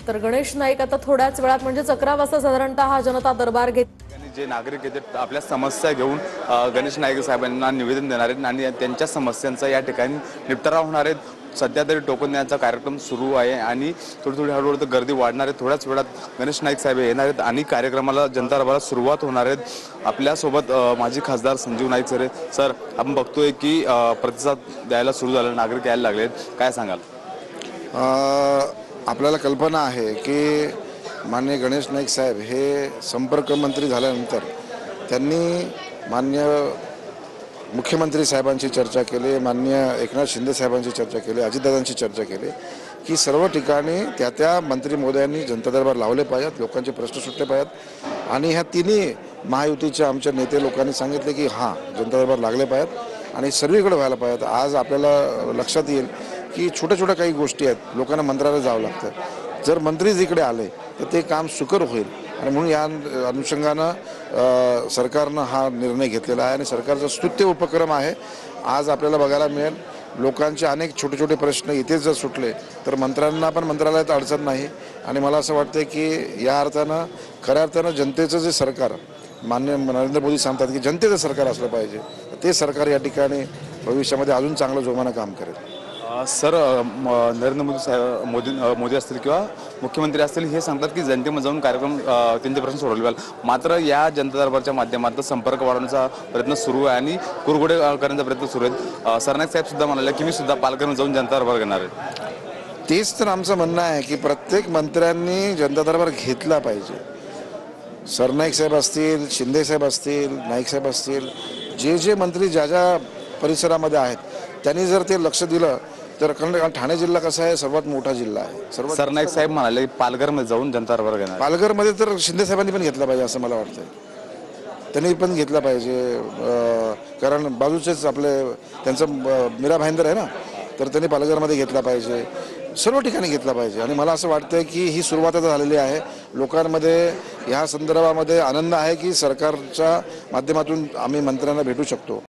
तर गणेश नाईक आता थोड्याच वेळात म्हणजे 11 वाजता साधारणतः हा जनता दरबार घेत जे नागरिक आहेत आपल्या समस्या घेऊन गणेश नाईक साहेबांना निवेदन देणार आहेत आणि त्यांच्या समस्यांचा या ठिकाणी निपटारा होणार आहे। सध्या तरी टोकन देण्याचा कार्यक्रम सुरू आहे आणि थोडी हळूहळू तर गर्दी वाढणार आहे। थोड्याच वेळात गणेश नाईक साहेब येणार आहेत आणि कार्यक्रमाला जनता दरबारात सुरुवात होणार आहे। आपल्यासोबत माजी खासदार संजीव नाईक सर आपण बघतोय की प्रतिसाद द्यायला सुरू झालं, नागरिक यायला लागलेत, काय सांगाल? आपल्याला कल्पना आहे की माननीय गणेश नाईक साहेब हे संपर्क मंत्री झाल्यानंतर त्यांनी माननीय मुख्यमंत्री साहेबांची चर्चा केली, माननीय एकनाथ शिंदे साहेबांची चर्चा केली, अजितदादांची चर्चा केली की सर्व ठिकाणी त्या मंत्री महोदयांनी जनता दरबार लावले पाहिजेत, लोकांचे प्रश्न सुटले पाहिजेत आणि ह्या तिन्ही महायुतीच्या आमच्या नेते लोकांनी सांगितले की हां जनता दरबार लागले पाहिजेत आणि सर्वीकडे व्हायला पाहिजेत। आज आपल्याला लक्षात येईल की छोट्या काही गोष्टी आहेत, लोकांना मंत्रालयात जावं लागतं, जर मंत्री जिकडे आले तर ते काम सुकर होईल आणि म्हणून या अनुषंगानं सरकारनं हा निर्णय घेतलेला आहे आणि सरकारचा स्तुत्य उपक्रम आहे। आज आपल्याला बघायला मिळेल लोकांचे अनेक छोटे प्रश्न इथेच जर सुटले तर मंत्र्यांना पण मंत्रालयात अडचण नाही आणि मला असं वाटतं की या अर्थानं खऱ्या अर्थानं जनतेचं जे सरकार माननीय नरेंद्र मोदी सांगतात की जनतेचं सरकार असलं पाहिजे, ते सरकार या ठिकाणी भविष्यामध्ये अजून चांगलं जोमानं काम करेल। सर नरेंद्र मोदी असतील किंवा मुख्यमंत्री असतील हे सांगतात की जनतेमध्ये जाऊन कार्यक्रम त्यांचे प्रश्न सोडवले पाहिजे, मात्र या जनता दरबारच्या माध्यमातून संपर्क वाढवण्याचा प्रयत्न सुरू आहे आणि कुरघोडे करण्याचा प्रयत्न सुरू आहे। सरनाईक साहेब सुद्धा म्हणाले की मी सुद्धा पालघरमध्ये जाऊन जनता दरबार घेणार आहे। तेच तर आमचं म्हणणं आहे की प्रत्येक मंत्र्यांनी जनता दरबार घेतला पाहिजे। सरनाईक साहेब असतील, शिंदे साहेब असतील, नाईक साहेब असतील, जे मंत्री ज्या परिसरामध्ये आहेत त्यांनी जर ते लक्ष दिलं तर कारण ठाणे जिल्हा कसा आहे सर्वात मोठा जिल्हा आहे। सरनाईक साहेब म्हणाले पालघरमध्ये जाऊन जनता दरबार घेणार। पालघरमध्ये तर शिंदे साहेबांनी पण घेतला पाहिजे असं मला वाटतं, त्यांनी पण घेतला पाहिजे कारण बाजूचेच आपले त्यांचं मीरा भाईंदर आहे ना, तर त्यांनी पालघरमध्ये घेतला पाहिजे, सर्व ठिकाणी घेतला पाहिजे आणि मला असं वाटतं की ही सुरुवात झालेली आहे। लोकांमध्ये ह्या संदर्भामध्ये आनंद आहे की सरकारच्या माध्यमातून आम्ही मंत्र्यांना भेटू शकतो।